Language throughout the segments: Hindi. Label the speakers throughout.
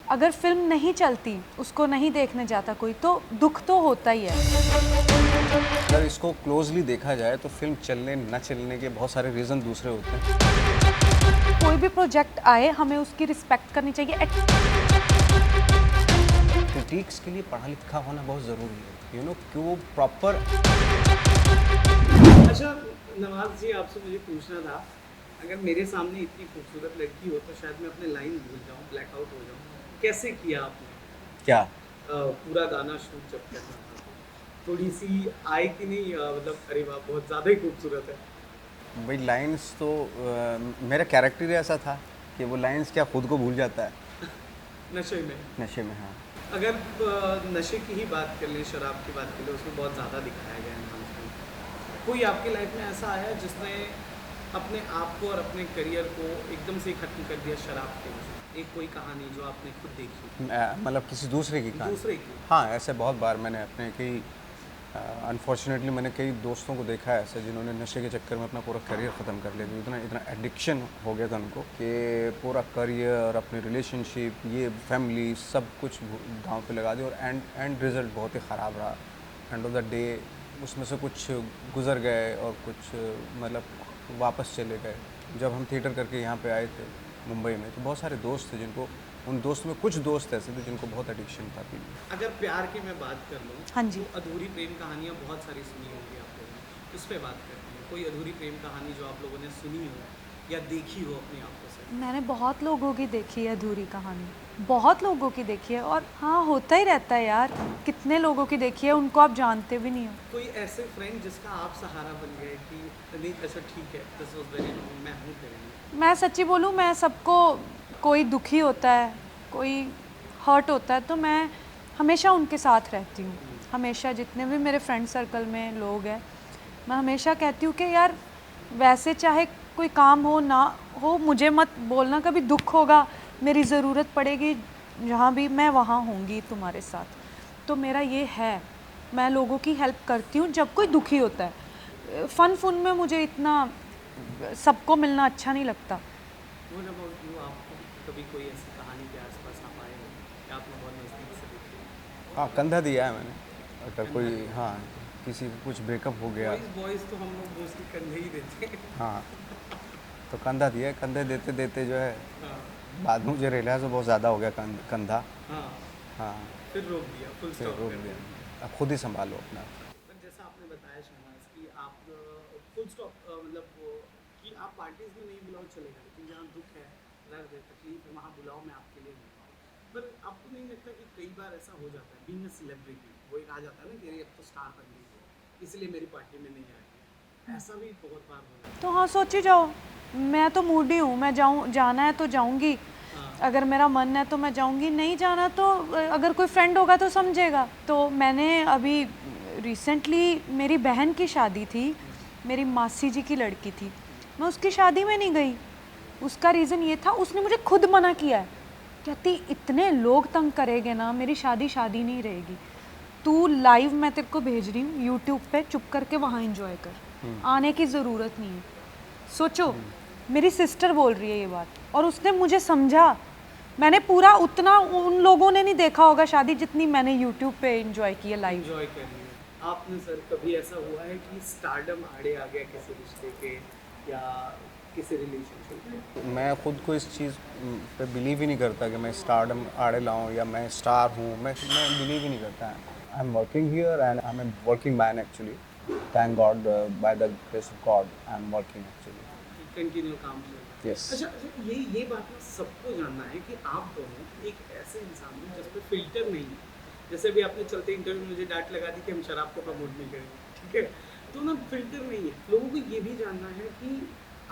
Speaker 1: अगर फिल्म नहीं चलती, उसको नहीं देखने जाता कोई, तो दुख तो होता ही है।
Speaker 2: अगर इसको क्लोजली देखा जाए तो फिल्म चलने न चलने के बहुत सारे रीज़न दूसरे होते हैं।
Speaker 1: कोई भी प्रोजेक्ट आए, हमें उसकी रिस्पेक्ट करनी चाहिए।
Speaker 2: क्रिटिक्स के लिए पढ़ा लिखा होना बहुत ज़रूरी है, यू नो, कि वो प्रॉपर।
Speaker 3: अच्छा नवाज जी, आपसे मुझे पूछना था, अगर मेरे सामने इतनी खूबसूरत लड़की हो तो शायद मैं अपने लाइन भूल जाऊँ, ब्लैकआउट हो जाऊँ। कैसे किया आपने
Speaker 2: क्या
Speaker 3: पूरा गाना शूट जब करना था? थोड़ी सी आए कि नहीं, मतलब अरे वाह बहुत ज़्यादा ही खूबसूरत है।
Speaker 2: भाई लाइंस तो मेरा कैरेक्टर ही ऐसा था कि वो लाइंस क्या खुद को भूल जाता है
Speaker 3: नशे में।
Speaker 2: नशे में। हाँ,
Speaker 3: अगर नशे की ही बात कर लें, शराब की बात कर लें, उसमें बहुत ज़्यादा दिखाया गया है एनहांसमेंट। कोई आपकी लाइफ में ऐसा आया जिसने अपने आप को और अपने करियर को एकदम से खत्म कर दिया शराब के वजह से? एक कोई कहानी जो आपने खुद देखी,
Speaker 2: मतलब किसी दूसरे की कहानी।
Speaker 3: दूसरे की?
Speaker 2: हाँ, ऐसे बहुत बार मैंने अपने कई अनफॉर्चुनेटली मैंने कई दोस्तों को देखा है ऐसे, जिन्होंने नशे के चक्कर में अपना पूरा करियर ख़त्म कर लिया। इतना इतना एडिक्शन हो गया था उनको कि पूरा करियर, अपनी रिलेशनशिप, ये फैमिली, सब कुछ दांव पे लगा दिया, और एंड रिज़ल्ट बहुत ही ख़राब रहा। एंड ऑफ द डे उसमें से कुछ गुजर गए और कुछ मतलब वापस चले गए। जब हम थिएटर करके यहाँ पे आए थे मुंबई में, तो बहुत सारे दोस्त थे जिनको, उन दोस्तों में कुछ दोस्त ऐसे थे जिनको बहुत एडिक्शन था पीने।
Speaker 3: अगर प्यार की मैं बात कर लूँ,
Speaker 1: हाँ जी।
Speaker 3: तो अधूरी प्रेम कहानियाँ बहुत सारी सुनी होंगी आप लोगों ने, उस पर बात करते हैं। कोई अधूरी प्रेम कहानी जो आप लोगों ने सुनी हो या देखी हो अपनी आंखों से?
Speaker 1: मैंने बहुत लोगों की देखी है अधूरी कहानी, बहुत लोगों की देखी है। और हाँ, होता ही रहता है यार, कितने लोगों की देखी है, उनको आप जानते भी नहीं हो।
Speaker 3: कोई ऐसे फ्रेंड जिसका आप सहारा बन गए कि नहीं अच्छा ठीक है, दिस वाज वेरी रॉन्ग, मैं हूँ तेरे लिए?
Speaker 1: मैं सच्ची बोलूँ, मैं सबको, कोई दुखी होता है, कोई हर्ट होता है, तो मैं हमेशा उनके साथ रहती हूँ। हमेशा जितने भी मेरे फ्रेंड सर्कल में लोग हैं, मैं हमेशा कहती हूँ कि यार वैसे चाहे कोई काम हो ना हो, मुझे मत बोलना, कभी दुख होगा, मेरी ज़रूरत पड़ेगी, जहाँ भी मैं वहाँ होंगी तुम्हारे साथ। तो मेरा ये है, मैं लोगों की हेल्प करती हूँ जब कोई दुखी होता है। फ़न में मुझे इतना सबको मिलना अच्छा नहीं लगता।
Speaker 3: व्हाट अबाउट यू, आपको कभी कोई ऐसी कहानी के आसपास आप आए हो कि आपने बहुत नज़दीक से देखी हो?
Speaker 2: हाँ, कंधा दिया है मैंने। अगर
Speaker 3: कंधा
Speaker 2: कोई,
Speaker 3: दिया।
Speaker 2: हाँ, किसी को कुछ ब्रेकअप हो गया।
Speaker 3: बॉयज़ तो हम लोग मोस्टली कंधे ही देते हैं।
Speaker 2: हाँ, तो कंधा दिया है। कंधे देते देते जो है
Speaker 3: हाँ
Speaker 2: बाद में मुझे रियलाइज़ बहुत ज़्यादा हो गया कंधा।
Speaker 3: हाँ,
Speaker 2: हाँ,
Speaker 3: फिर रोक दिया, फुल
Speaker 2: फिर
Speaker 3: स्टॉप
Speaker 2: रोक
Speaker 3: कर
Speaker 2: दिया।
Speaker 3: दिया।
Speaker 2: अब खुद ही संभालो अपना।
Speaker 3: पर जैसा आपने बताया शहनाज कि आप फुल स्टॉप, मतलब कि आप पार्टीज में नहीं बुलाओ चलेगा, लेकिन जहाँ दुख है, दर्द है, तकलीफ है, वहाँ बुलाओ, मैं आपके लिए हूँ। पर आपको नहीं लगता कि कई बार ऐसा हो जाता है, बीइंग अ सेलिब्रिटी, वो एक आ जाता है ना कि अरे अब तो स्टार बन गई है, इसलिए मेरी पार्टी में नहीं आएगी, ऐसा भी बहुत बार हो जाता
Speaker 1: तो हाँ, सोची जाओ, मैं तो मूडी हूँ, मैं जाऊँ, जाना है तो जाऊँगी,
Speaker 3: है। हाँ
Speaker 1: अगर मेरा मन है तो मैं जाऊँगी, नहीं जाना तो अगर कोई फ्रेंड होगा तो समझेगा। तो मैंने अभी रिसेंटली, मेरी बहन की शादी थी, मेरी मासी जी की लड़की थी, मैं उसकी शादी में नहीं गई। उसका रीज़न ये था, उसने मुझे खुद मना किया है, कहती इतने लोग तंग करेंगे ना, मेरी शादी शादी नहीं रहेगी, तू लाइव मैं तेरे को भेज रही हूँ यूट्यूब पे, चुप करके वहाँ एंजॉय कर, आने की ज़रूरत नहीं है। सोचो, मेरी सिस्टर बोल रही है ये बात, और उसने मुझे समझा। मैंने पूरा उतना, उन लोगों ने नहीं देखा होगा शादी जितनी मैंने यूट्यूब पे एंजॉय की है लाइव।
Speaker 3: एंजॉय कर लिया आपने। सर कभी ऐसा हुआ है कि स्टारडम आड़े आ गया किसी रिश्ते के या किसी रिलेशनशिप में?
Speaker 2: मैं खुद को इस चीज़ पे बिलीव ही नहीं करता कि मैं स्टारडम आड़े लाऊं या मैं स्टार हूं। मैं बिलीव ही नहीं करता। I am working here and I am a working man actually. Thank God, by the grace of God I am working actually.
Speaker 3: Continue काम चल रहा है।
Speaker 2: Yes.
Speaker 3: अच्छा अच्छा, ये बात ना सबको जानना है कि आप दोनों एक ऐसे इंसान हैं जिस पे फिल्टर नहीं है। जैसे भी आपने चलते इंटरव्यू में मुझे डांट लगा दी कि हम शराब को प्रमोट नहीं करेंगे, ठीक है? तो ना फिल्टर नहीं है। लोगों को ये भी जानना है कि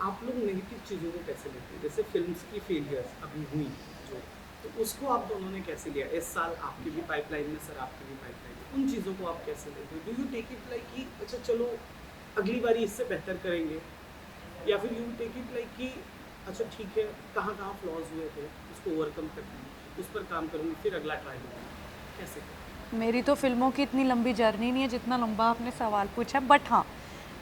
Speaker 3: आप लोग नेगेटिव चीज़ों को कैसे लेते हैं, जैसे फिल्म्स की फेलियर्स अभी हुई जो, तो उसको आप दोनों ने कैसे लिया? इस साल आपकी भी पाइपलाइन में, सर आपकी भी पाइपलाइन में, उन चीज़ों को आप कैसे लेते हो? Do you take it like कि अच्छा चलो अगली बारी इससे बेहतर करेंगे, या फिर यू टेक इट लाइक कि अच्छा ठीक है, कहाँ कहाँ फ्लॉज हुए थे उसको ओवरकम करना है, उस पर काम करूँगी, फिर अगला ट्राई करूँगी, कैसे करें?
Speaker 1: मेरी तो फिल्मों की इतनी लंबी जर्नी नहीं है जितना लंबा आपने सवाल पूछा, बट हाँ,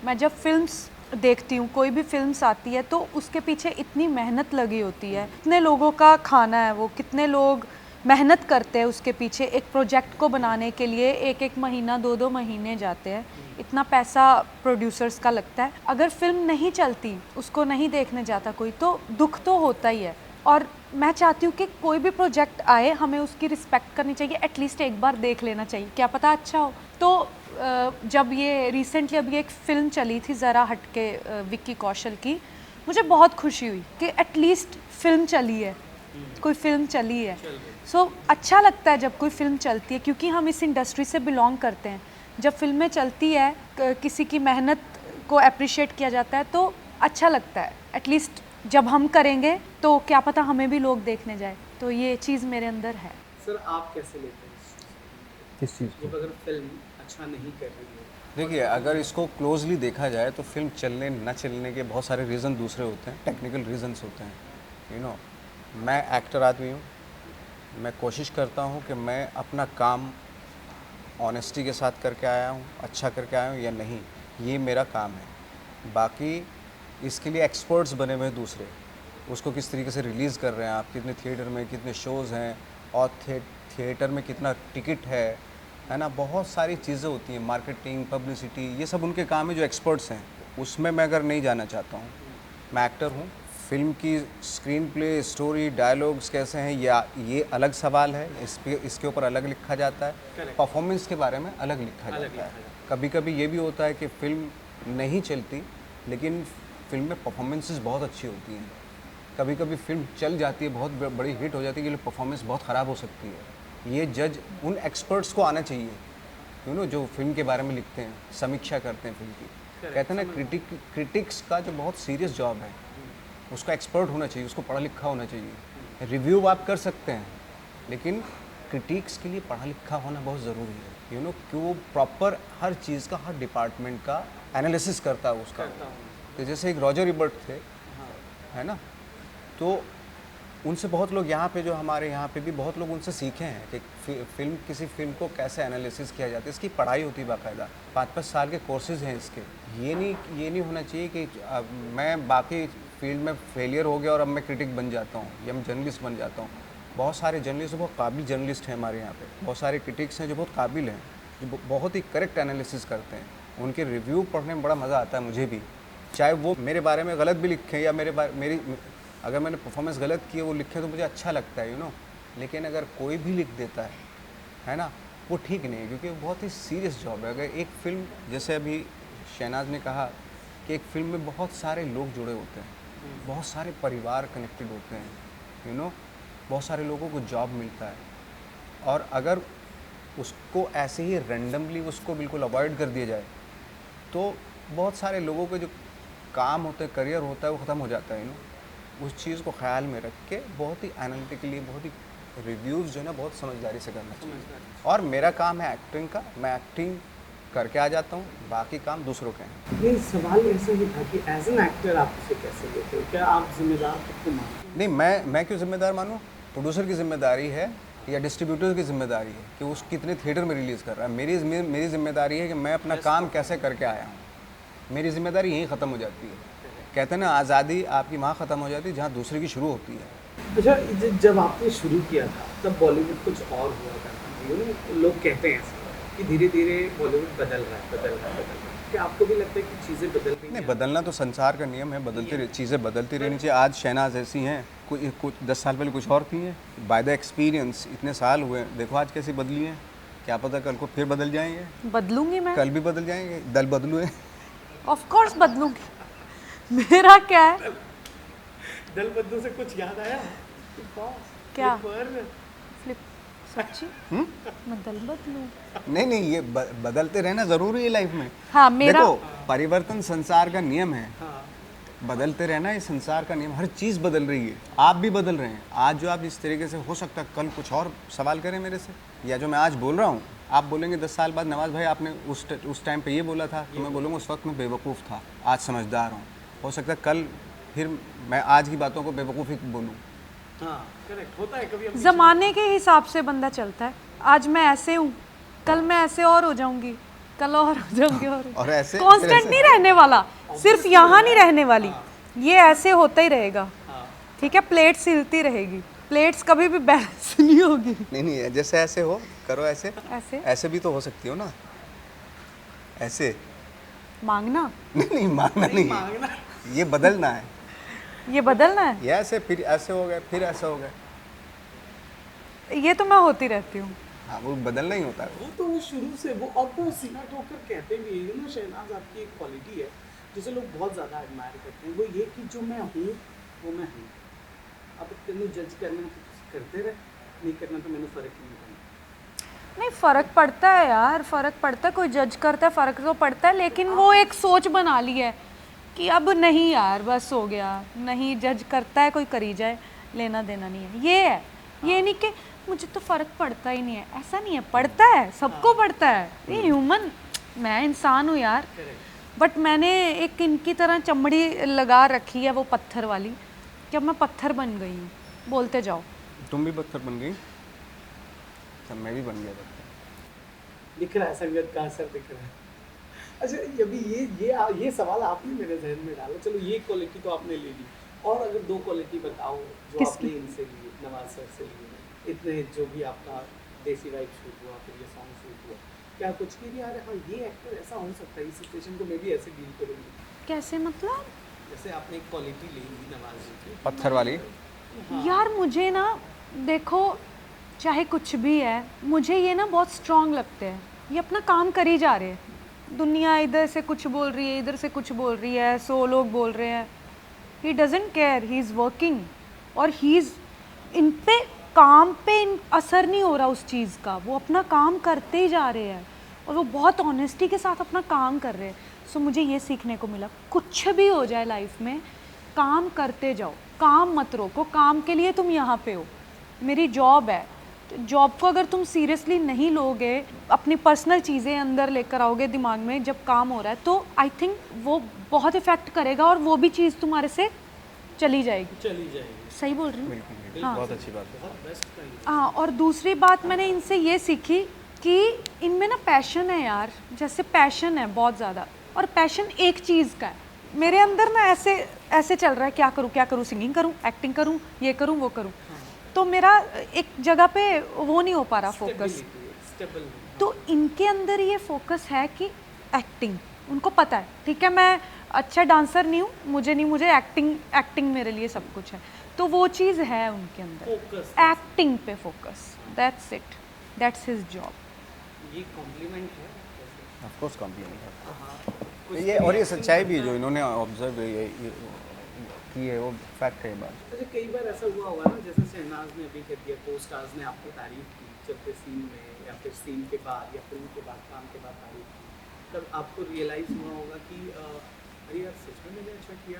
Speaker 1: मैं जब फिल्म्स देखती हूँ, कोई भी फिल्म्स आती है, तो उसके पीछे इतनी मेहनत लगी होती है, कितने लोगों का खाना है वो, कितने लोग मेहनत करते हैं उसके पीछे, एक प्रोजेक्ट को बनाने के लिए एक एक महीना 2-2 महीने जाते हैं, इतना पैसा प्रोड्यूसर्स का लगता है। अगर फिल्म नहीं चलती, उसको नहीं देखने जाता कोई, तो दुख तो होता ही है। और मैं चाहती हूँ कि कोई भी प्रोजेक्ट आए हमें उसकी रिस्पेक्ट करनी चाहिए, एटलीस्ट एक बार देख लेना चाहिए, क्या पता अच्छा हो। तो जब ये रिसेंटली अभी एक फ़िल्म चली थी ज़रा हटके विक्की कौशल की, मुझे बहुत खुशी हुई कि एटलीस्ट फिल्म चली है, कोई फिल्म चली है। सो अच्छा लगता है जब कोई फिल्म चलती है, क्योंकि हम इस इंडस्ट्री से बिलोंग करते हैं। जब फिल्में चलती है, किसी की मेहनत को अप्रिशिएट किया जाता है, तो अच्छा लगता है। एटलीस्ट जब हम करेंगे तो क्या पता हमें भी लोग देखने जाए, तो ये चीज़ मेरे अंदर है।
Speaker 3: सर आप कैसे लेते हैं इस चीज़
Speaker 2: किस चीज़
Speaker 3: को? जब अगर फिल्म अच्छा नहीं कर रही है,
Speaker 2: देखिए, अगर इसको क्लोजली देखा जाए तो फिल्म चलने न चलने के बहुत सारे रीज़न दूसरे होते हैं, टेक्निकल रीजंस होते हैं। यू नो, मैं एक्टर आदमी हूँ, मैं कोशिश करता हूँ कि मैं अपना काम ऑनेस्टी के साथ करके आया हूँ, अच्छा करके आया हूँ या नहीं, ये मेरा काम है। बाकी इसके लिए एक्सपर्ट्स बने हुए हैं दूसरे, उसको किस तरीके से रिलीज़ कर रहे हैं आप, कितने थिएटर में कितने शोज़ हैं, और थिएटर में कितना टिकट है ना, बहुत सारी चीज़ें होती हैं, मार्केटिंग, पब्लिसिटी, ये सब उनके काम है जो एक्सपर्ट्स हैं। उसमें मैं अगर नहीं जाना चाहता हूँ, मैं एक्टर हूँ। फिल्म की स्क्रीन प्ले, स्टोरी, डायलॉग्स कैसे हैं, या ये अलग सवाल है, इसके ऊपर अलग लिखा जाता है। परफॉर्मेंस के बारे में अलग लिखा जाता है। कभी कभी ये भी होता है कि फ़िल्म नहीं चलती, लेकिन फिल्म में परफॉर्मेंसेस बहुत अच्छी होती हैं। कभी कभी फिल्म चल जाती है, बहुत बड़ी हिट हो जाती है, लेकिन परफॉर्मेंस बहुत ख़राब हो सकती है। ये जज उन एक्सपर्ट्स को आना चाहिए, जो फिल्म के बारे में लिखते हैं, समीक्षा करते हैं फिल्म की। कहते हैं ना, क्रिटिक्स का जो बहुत सीरियस जॉब है, उसका एक्सपर्ट होना चाहिए, उसको पढ़ा लिखा होना चाहिए। रिव्यू आप कर सकते हैं, लेकिन क्रिटिक्स के लिए पढ़ा लिखा होना बहुत ज़रूरी है। कि वो प्रॉपर हर चीज़ का, हर डिपार्टमेंट का एनालिसिस करता है उसका। तो जैसे एक रॉजर इबर्ट थे, है ना, तो उनसे बहुत लोग यहाँ पे, जो हमारे यहाँ पे भी बहुत लोग उनसे सीखे हैं कि किसी फिल्म को कैसे एनालिसिस किया जाता है। इसकी पढ़ाई होती है बाकायदा, 5-5 साल के कोर्सेज हैं इसके। ये नहीं होना चाहिए कि मैं बाकी फील्ड में फेलियर हो गया और अब मैं क्रिटिक बन जाता हूँ या मैं जर्नलिस्ट बन जाता हूँ। बहुत सारे जर्नलिस्ट, बहुत काबिल जर्नलिस्ट हैं हमारे यहाँ पे, बहुत सारे क्रिटिक्स हैं जो बहुत काबिल हैं, जो बहुत ही करेक्ट एनालिसिस करते हैं। उनके रिव्यू पढ़ने में बड़ा मज़ा आता है मुझे भी, चाहे वो मेरे बारे में गलत भी लिखें या मेरी अगर मैंने परफॉर्मेंस गलत की है वो लिखे तो मुझे अच्छा लगता है। लेकिन अगर कोई भी लिख देता है ना, वो ठीक नहीं है, क्योंकि वो बहुत ही सीरियस जॉब है। अगर एक फिल्म, जैसे अभी शहनाज ने कहा कि एक फिल्म में बहुत सारे लोग जुड़े होते हैं, बहुत सारे परिवार कनेक्टेड होते हैं, बहुत सारे लोगों को जॉब मिलता है, और अगर उसको ऐसे ही रैंडमली उसको बिल्कुल अवॉइड कर दिया जाए तो बहुत सारे लोगों के जो काम होते हैं, करियर होता है, वो ख़त्म हो जाता है। उस चीज़ को ख्याल में रख के बहुत ही एनालिटिकली, बहुत ही रिव्यूज़ जो है ना, बहुत समझदारी से करना चाहिए। और मेरा काम है एक्टिंग का, मैं एक्टिंग करके आ जाता हूँ, बाकी काम दूसरों के हैं।
Speaker 3: नहीं, सवाल ऐसा ही था कि एज एन एक्टर आप उसे कैसे लेते हो? क्या आप जिम्मेदार खुद को मानते हो?
Speaker 2: नहीं, मैं क्यों जिम्मेदार मानूँ? प्रोड्यूसर की जिम्मेदारी है या डिस्ट्रीब्यूटर की जिम्मेदारी है कि उस कितने थिएटर में रिलीज़ कर रहा है। मेरी जिम्मेदारी है कि मैं अपना काम कैसे करके आया हूँ। मेरी जिम्मेदारी यहीं ख़त्म हो जाती है। कहते हैं ना, आज़ादी आपकी वहाँ ख़त्म हो जाती है जहाँ दूसरे की शुरू होती है।
Speaker 3: अच्छा, जब आपने शुरू किया था तब बॉलीवुड कुछ और हुआ करता था। लोग कहते हैं कि धीरे धीरे बॉलीवुड बदल रहा है। क्या आपको भी लगता है कि चीज़ें बदल रही हैं?
Speaker 2: नहीं, बदलना तो संसार का नियम है, चीज़ें बदलती रहनी चाहिए। आज शहनाज ऐसी हैं, कुछ 10 साल पहले कुछ और थी हैं। बाय द एक्सपीरियंस इतने साल हुए, देखो आज कैसी बदली हैं, क्या पता कल को फिर बदल जाएंगे।
Speaker 1: बदलूंगी मैं,
Speaker 2: कल भी बदल जाएंगे, दल बदलू है।
Speaker 1: ऑफ कोर्स बदलूंगी, मेरा क्या है।
Speaker 3: दल बदलू से कुछ याद आया?
Speaker 1: क्या?
Speaker 3: फ्लिपर?
Speaker 1: फ्लिप? सच्ची? मैं दल बदलूं?
Speaker 2: नहीं, ये बदलते रहना ज़रूरी है लाइफ में।
Speaker 1: हाँ, मेरा
Speaker 2: देखो, परिवर्तन संसार का नियम है।
Speaker 3: हाँ,
Speaker 2: बदलते रहना ये संसार का नियम, हर चीज़ बदल रही है। आप भी बदल रहे हैं। आज जो आप इस तरीके से, हो सकता है कल कुछ और सवाल करें मेरे से, या जो मैं आज बोल रहा हूँ आप बोलेंगे 10 साल बाद, नवाज़ भाई आपने उस टाइम पे ये बोला था, तो मैं बोलूँगा उस वक्त मैं बेवकूफ़ था, आज समझदार हूँ। हो सकता है कल फिर मैं आज की बातों को बेवकूफ़ी बोलूँ।
Speaker 3: हाँ, करेक्ट होता है कभी।
Speaker 1: ज़माने के हिसाब से बंदा चलता है। आज मैं ऐसे हूँ, कल मैं ऐसे और हो जाऊंगी, कल और हो जाऊंगी,
Speaker 2: और ऐसे
Speaker 1: कांस्टेंट नहीं रहने वाला, सिर्फ यहाँ नहीं रहने वाली, ये ऐसे होता ही रहेगा। ठीक है, प्लेट हिलती रहेगी। प्लेट्स कभी भी बैलेंस नहीं होगी।
Speaker 2: नहीं नहीं, जैसे ऐसे हो करो, ऐसे
Speaker 1: ऐसे
Speaker 2: ऐसे भी तो हो सकती हो ना, ऐसे।
Speaker 1: मांगना,
Speaker 2: नहीं नहीं, मांगना नहीं,
Speaker 3: मांगना
Speaker 2: ये बदलना है।
Speaker 1: ये बदलना है,
Speaker 2: ये ऐसे, फिर ऐसे हो गए, फिर ऐसा हो गया।
Speaker 1: ये तो मैं होती रहती हूँ।
Speaker 2: हाँ, वो बदलना ही होता है।
Speaker 3: वो तो वो शुरू से वो, और वो सीना ठोकर कहते भी है ना शहनाज, आपकी एक क्वालिटी है जिसे लोग बहुत ज़्यादा एडमायर करते हैं, वो ये कि जो मैं हूँ वो मैं हूँ। अब तेनू जज करना तो करते रहे, नहीं करना तो मैंने फ़र्क नहीं पड़ना।
Speaker 1: नहीं, फ़र्क पड़ता है यार, फ़र्क पड़ता है, कोई जज करता है, फ़र्क तो पड़ता है, लेकिन वो एक सोच बना ली है कि अब नहीं यार, बस हो गया, नहीं जज करता है कोई करी जाए, लेना देना नहीं है, ये है। ये नहीं कि मुझे तो फ़र्क पड़ता ही नहीं है, ऐसा नहीं है, पड़ता है, सबको पड़ता है, ये ह्यूमन, मैं इंसान हूँ यार। बट मैंने एक इनकी तरह चमड़ी लगा रखी है, वो पत्थर वाली, कि अब मैं पत्थर बन गई हूँ, बोलते जाओ।
Speaker 2: तुम भी पत्थर बन गई, सब मैं भी बन गया पत्थर।
Speaker 3: दिख रहा है संगत का असर, दिख रहा है। अच्छा, अभी ये सवाल आपने मेरे जहन में डाला। चलो ये क्वालिटी तो आपने ले ली, और अगर दो क्वालिटी बताओ जो
Speaker 1: किसकी?
Speaker 3: आपने इनसे ली, नवाज सर से ली, इतने जो भी आपका देसी वाइब शूट हुआ, फिर ये सॉन्ग शूट हुआ, क्या कुछ की यार हाँ ये एक्टर ऐसा हो सकता है, इस सिचुएशन को मैं भी ऐसे डील करूँगी?
Speaker 1: कैसे मतलब?
Speaker 3: जैसे आपने एक क्वालिटी ले ली नवाज जी की,
Speaker 2: पत्थर वाली।
Speaker 1: यार मुझे ना, देखो चाहे कुछ भी है, मुझे ये ना बहुत स्ट्रांग लगते हैं, ये अपना काम कर ही जा रहे हैं, दुनिया इधर से कुछ बोल रही है, इधर से कुछ बोल रही है, 100 लोग बोल रहे हैं, he doesn't care, he is working, और ही इज़, इन पे काम पे असर नहीं हो रहा उस चीज़ का, वो अपना काम करते ही जा रहे हैं, और वो बहुत ऑनेस्टी के साथ अपना काम कर रहे हैं। सो मुझे ये सीखने को मिला, कुछ भी हो जाए लाइफ में, काम करते जाओ, काम मत रोको, काम के लिए तुम यहाँ पे हो, मेरी जॉब है, तो जॉब को अगर तुम सीरियसली नहीं लोगे, अपनी पर्सनल चीज़ें अंदर लेकर आओगे दिमाग में जब काम हो रहा है, तो आई थिंक वो बहुत इफ़ेक्ट करेगा, और वो भी चीज़ तुम्हारे से चली जाएगी।
Speaker 3: चली जाएगी।
Speaker 1: सही बोल रही हूँ?
Speaker 2: बिल्कुल बिल्कुल,
Speaker 1: हाँ।
Speaker 2: बहुत अच्छी बात है।
Speaker 3: बहुत बेस्ट कही।
Speaker 1: हाँ, और दूसरी बात मैंने इनसे ये सीखी कि इनमें ना पैशन है यार, जैसे पैशन है बहुत ज़्यादा, और पैशन एक चीज़ का है, मेरे अंदर ना ऐसे ऐसे चल रहा है, क्या करूँ, सिंगिंग करूँ, एक्टिंग करूँ, ये करूँ, वो करूँ, तो मेरा एक जगह पे वो नहीं हो पा रहा फोकस।
Speaker 3: स्टेबल।
Speaker 1: तो इनके अंदर ये फोकस है कि एक्टिंग, उनको पता है, ठीक है मैं अच्छा डांसर नहीं हूँ, मुझे एक्टिंग मेरे लिए सब कुछ है, तो वो चीज़ है उनके अंदर,
Speaker 3: फोकस।
Speaker 1: एक्टिंग पे focus, that's it, that's his job.
Speaker 3: ये कॉम्प्लीमेंट है।
Speaker 2: ऑफ कोर्स कॉम्प्लीमेंट है
Speaker 3: हाँ।
Speaker 2: ये, और ये सच्चाई भी है जो इन्होंने ऑब्जर्व की है, वो फैक्ट है ये बात।
Speaker 3: अच्छा, कई बार ऐसा हुआ होगा ना, जैसे शहनाज ने अभी कह दिया, को स्टार्स ने आपको तारीफ की चलते सीन में, या फिर सीन के बाद, या फिल्म के बाद, काम के बाद तारीफ की, तब आपको रियलाइज़ हुआ होगा कि अरे यार सच में मैंने अच्छा किया,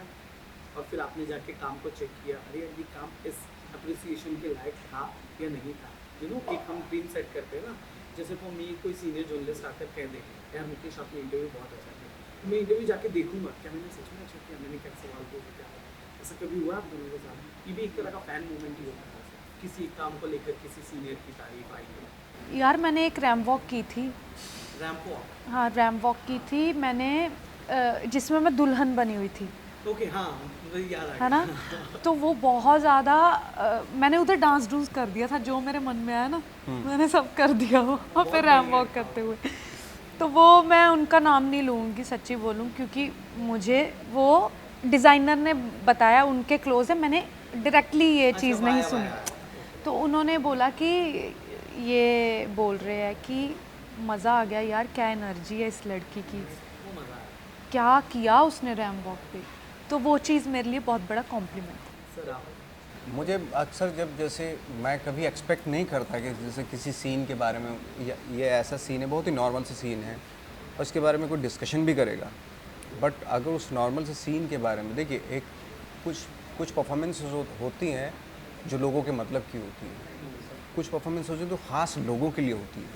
Speaker 3: और फिर आपने जाके काम को चेक किया, अरे यार ये काम इस अप्रिसिएशन के लायक था या नहीं था। एक हम ड्रीम सेट करते हैं ना, जैसे फॉर मी कोई सीनियर जर्नलिस्ट आकर कह दे यार मुकेश आपने इंटरव्यू बहुत अच्छा किया, तो मैं इंटरव्यू जाके देखूंगा क्या मैंने सच में अच्छा किया, मैंने क्या सवाल पूछा, क्या ऐसा कभी हुआ आप दोनों के साथ? ये भी एक तरह का फैन मूवमेंट ही होता है, किसी काम को लेकर किसी सीनियर की तारीफ आई हो।
Speaker 1: यार मैंने एक रैम वॉक की थी,
Speaker 3: रैंप वॉक।
Speaker 1: हाँ रैम वॉक की थी मैंने, जिसमें मैं दुल्हन बनी हुई थी,
Speaker 3: ओके, हाँ मुझे याद आ
Speaker 1: है
Speaker 3: गया।
Speaker 1: ना, तो वो बहुत ज़्यादा, मैंने उधर डांस डूंस कर दिया था, जो मेरे मन में आया ना मैंने सब कर दिया वो, और फिर रैम वॉक करते हुए, तो वो मैं उनका नाम नहीं लूँगी सच्ची बोलूँ, क्योंकि मुझे वो डिज़ाइनर ने बताया, उनके क्लोज है, मैंने डायरेक्टली ये चीज़ नहीं सुनी, तो उन्होंने बोला कि ये बोल रहे हैं कि मज़ा आ गया यार, क्या एनर्जी है इस लड़की की,
Speaker 3: वो मज़ा आया।
Speaker 1: क्या किया उसने रैम वॉक पे, तो वो चीज़ मेरे लिए बहुत बड़ा कॉम्प्लीमेंट है।
Speaker 3: सर आप
Speaker 2: मुझे अक्सर जब, जैसे मैं कभी एक्सपेक्ट नहीं करता कि जैसे किसी सीन के बारे में, ये ऐसा सीन है, बहुत ही नॉर्मल सा सीन है, और उसके बारे में कोई डिस्कशन भी करेगा, बट अगर उस नॉर्मल से सीन के बारे में, देखिए एक कुछ परफॉर्मेंस होती हैं जो लोगों के मतलब की होती है, कुछ परफॉर्मेंस होती है तो ख़ास लोगों के लिए होती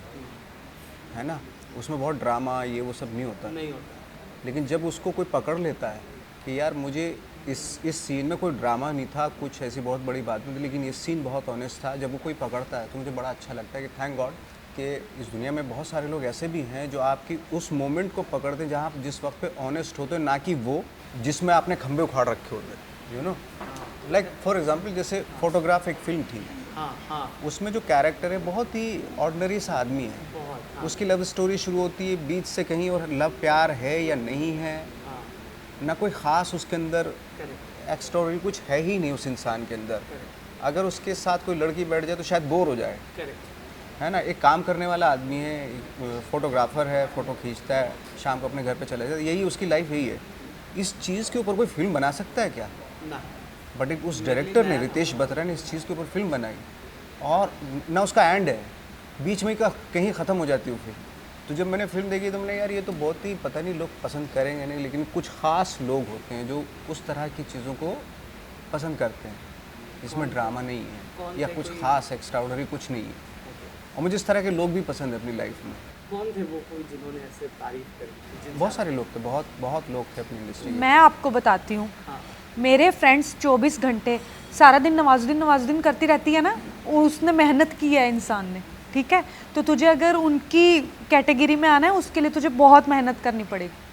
Speaker 2: है ना, उसमें बहुत ड्रामा ये वो सब नहीं होता,
Speaker 3: नहीं होता।
Speaker 2: लेकिन जब उसको कोई पकड़ लेता है कि यार मुझे इस सीन में कोई ड्रामा नहीं था, कुछ ऐसी बहुत बड़ी बात नहीं थी, लेकिन ये सीन बहुत ऑनेस्ट था, जब वो कोई पकड़ता है तो मुझे बड़ा अच्छा लगता है कि थैंक गॉड कि इस दुनिया में बहुत सारे लोग ऐसे भी हैं जो आपकी उस मोमेंट को पकड़ते हैं जहाँ आप जिस वक्त पे ऑनेस्ट होते हो, ना कि वो जिसमें आपने खंभे उखाड़ रखे होते हैं, you know. Like for example जैसे फोटोग्राफ एक फिल्म थी,
Speaker 3: हाँ हाँ
Speaker 2: उसमें जो कैरेक्टर है बहुत ही ऑर्डिनरी सा आदमी है,
Speaker 3: बहुत
Speaker 2: उसकी लव स्टोरी शुरू होती है बीच से कहीं, और लव प्यार है या नहीं है,
Speaker 3: हाँ
Speaker 2: ना कोई ख़ास उसके अंदर
Speaker 3: करेक्ट
Speaker 2: एक्स्ट्राऑर्डिनरी कुछ है ही नहीं उस इंसान के अंदर।
Speaker 3: करेक्ट
Speaker 2: अगर उसके साथ कोई लड़की बैठ जाए तो शायद बोर हो जाए,
Speaker 3: करेक्ट
Speaker 2: है ना। एक काम करने वाला आदमी है, फोटोग्राफर है, फ़ोटो खींचता है, शाम को अपने घर पे चला जाता है, यही उसकी लाइफ यही है। इस चीज़ के ऊपर कोई फिल्म बना सकता है क्या?
Speaker 3: ना
Speaker 2: बट एक उस डायरेक्टर ने, रितेश बत्रा ने इस चीज़ के ऊपर फिल्म बनाई, और ना उसका एंड है, बीच में का कहीं ख़त्म हो जाती है वो फिल्म। तो जब मैंने फिल्म देखी तो मैंने यार ये तो बहुत ही, पता नहीं लोग पसंद करेंगे नहीं, लेकिन कुछ ख़ास लोग होते हैं जो उस तरह की चीज़ों को पसंद करते हैं जिसमें ड्रामा नहीं है या कुछ ख़ास एक्स्ट्राऑर्डिनरी कुछ नहीं है। और मुझे इस तरह के लोग भी पसंद है अपनी लाइफ में।
Speaker 3: कौन थे वो कोई जिन्होंने ऐसे तारीफ करी?
Speaker 2: बहुत सारे लोग थे, बहुत लोग थे अपनी इंडस्ट्री में।
Speaker 1: मैं आपको बताती हूँ,
Speaker 3: हाँ
Speaker 1: मेरे फ्रेंड्स 24 घंटे सारा दिन नवाजुद्दीन करती रहती है ना, उसने मेहनत की है इंसान ने, ठीक है। तो तुझे अगर उनकी कैटेगरी में आना है, उसके लिए तुझे बहुत मेहनत करनी पड़ेगी।